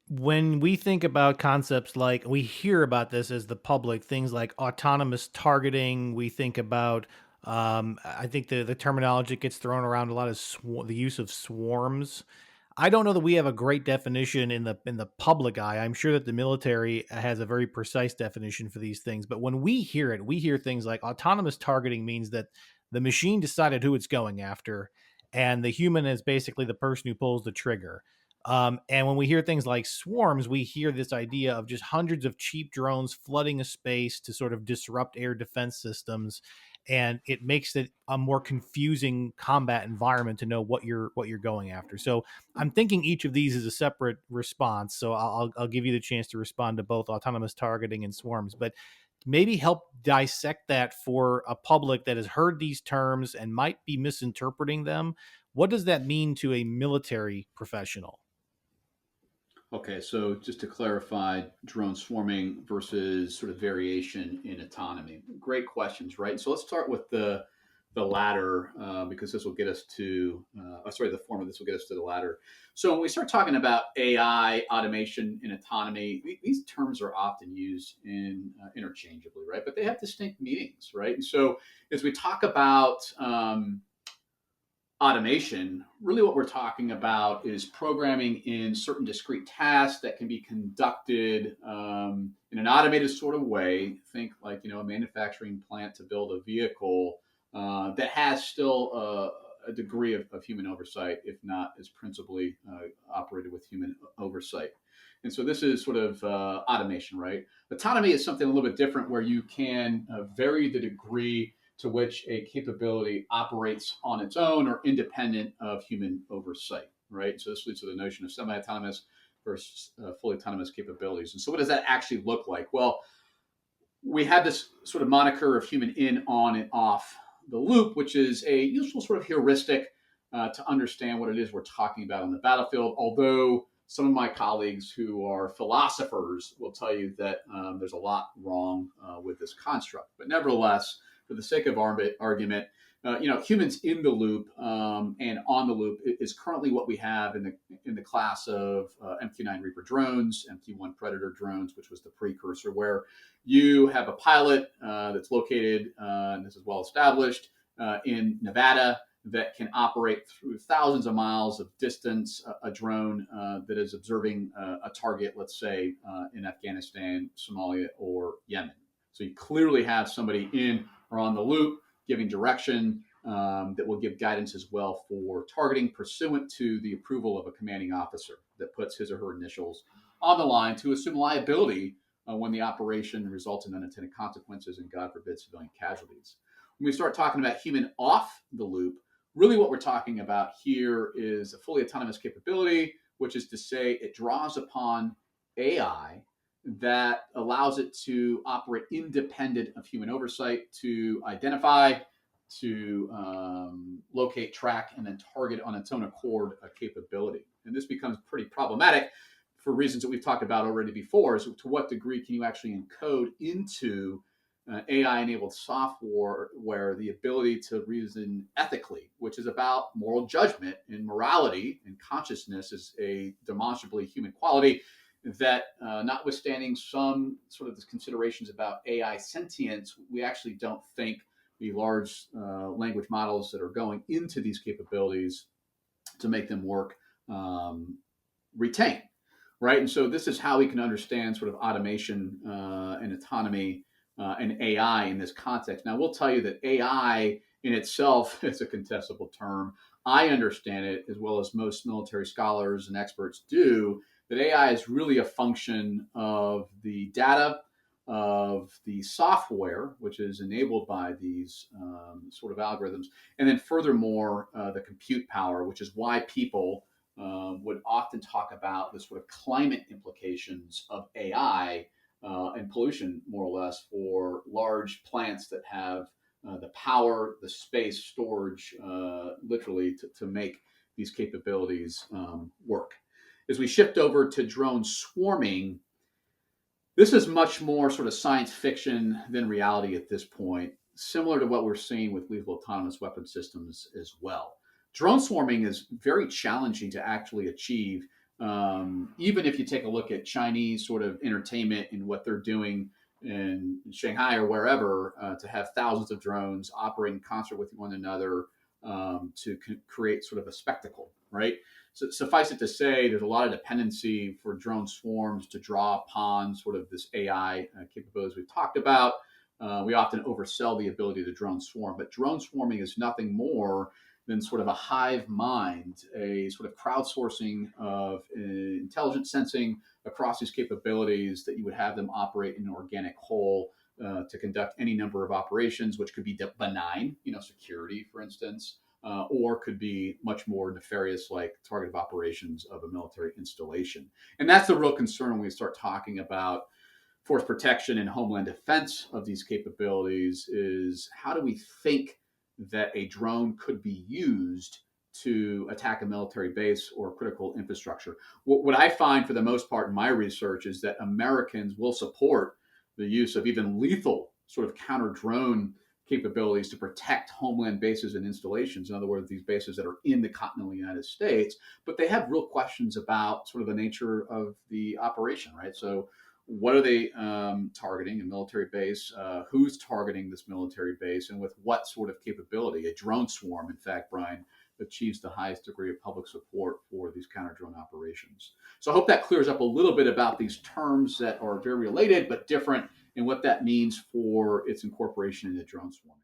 When we think about concepts like we hear about this as the public, things like autonomous targeting, we think about, I think the terminology that gets thrown around a lot is the use of swarms. I don't know that we have a great definition in the public eye. I'm sure that the military has a very precise definition for these things, but when we hear it, we hear things like autonomous targeting means that the machine decided who it's going after, and the human is basically the person who pulls the trigger. And when we hear things like swarms, we hear this idea of just hundreds of cheap drones flooding a space to sort of disrupt air defense systems, and it makes it a more confusing combat environment to know what you're going after. So I'm thinking each of these is a separate response. So I'll give you the chance to respond to both autonomous targeting and swarms, but maybe help dissect that for a public that has heard these terms and might be misinterpreting them. What does that mean to a military professional? Okay, so just to clarify, drone swarming versus sort of variation in autonomy. Great questions, right? So let's start with the latter because this will get us to, sorry, the former. This will get us to the latter. So when we start talking about AI, automation, and autonomy, these terms are often used interchangeably, right? But they have distinct meanings, right? And so as we talk about automation, really what we're talking about is programming in certain discrete tasks that can be conducted in an automated sort of way. Think like, a manufacturing plant to build a vehicle that has still a degree of human oversight, if not is principally operated with human oversight. And so this is sort of automation, right? Autonomy is something a little bit different where you can vary the degree to which a capability operates on its own or independent of human oversight, right? So this leads to the notion of semi-autonomous versus fully autonomous capabilities. And so what does that actually look like? Well, we have this sort of moniker of human in, on, and off the loop, which is a useful sort of heuristic to understand what it is we're talking about on the battlefield. Although some of my colleagues who are philosophers will tell you that there's a lot wrong with this construct. But nevertheless, for the sake of argument, humans in the loop and on the loop is currently what we have in the class of MQ-9 Reaper drones, MQ-1 Predator drones, which was the precursor, where you have a pilot that's located, and this is well established, in Nevada that can operate through thousands of miles of distance, a drone that is observing a target, let's say, in Afghanistan, Somalia, or Yemen. So you clearly have somebody in or on the loop giving direction that will give guidance as well for targeting pursuant to the approval of a commanding officer that puts his or her initials on the line to assume liability when the operation results in unintended consequences and, God forbid, civilian casualties. When we start talking about human off the loop, really what we're talking about here is a fully autonomous capability, which is to say it draws upon AI that allows it to operate independent of human oversight to identify, to locate, track, and then target on its own accord a capability. And this becomes pretty problematic for reasons that we've talked about already before. So to what degree can you actually encode into AI-enabled software where the ability to reason ethically, which is about moral judgment and morality and consciousness, is a demonstrably human quality that, notwithstanding some sort of considerations about AI sentience, we actually don't think the large language models that are going into these capabilities to make them work retain, right? And so this is how we can understand sort of automation and autonomy and AI in this context. Now, we'll tell you that AI in itself is a contestable term. I understand it as well as most military scholars and experts do, that AI is really a function of the data, of the software, which is enabled by these sort of algorithms, and then furthermore, the compute power, which is why people would often talk about the sort of climate implications of AI and pollution, more or less, for large plants that have the power, the space, storage, literally, to make these capabilities work. As we shift over to drone swarming, this is much more sort of science fiction than reality at this point, similar to what we're seeing with lethal autonomous weapon systems as well. Drone swarming is very challenging to actually achieve Even if you take a look at Chinese sort of entertainment and what they're doing in Shanghai or wherever, to have thousands of drones operate in concert with one another, to create sort of a spectacle, right? So suffice it to say, there's a lot of dependency for drone swarms to draw upon sort of this AI capabilities we've talked about. We often oversell the ability to drone swarm, but drone swarming is nothing more than sort of a hive mind, a sort of crowdsourcing of intelligence sensing across these capabilities that you would have them operate in an organic whole, to conduct any number of operations, which could be benign, security, for instance, or could be much more nefarious, like targeted operations of a military installation. And that's the real concern when we start talking about force protection and homeland defense of these capabilities, is how do we think that a drone could be used to attack a military base or critical infrastructure. What I find for the most part in my research is that Americans will support the use of even lethal sort of counter drone capabilities to protect homeland bases and installations. In other words, these bases that are in the continental United States, but they have real questions about sort of the nature of the operation, right? So what are they targeting? A military base? Who's targeting this military base, and with what sort of capability? A drone swarm, in fact, Brian, achieves the highest degree of public support for these counter drone operations. So I hope that clears up a little bit about these terms that are very related but different, and what that means for its incorporation into drone swarm.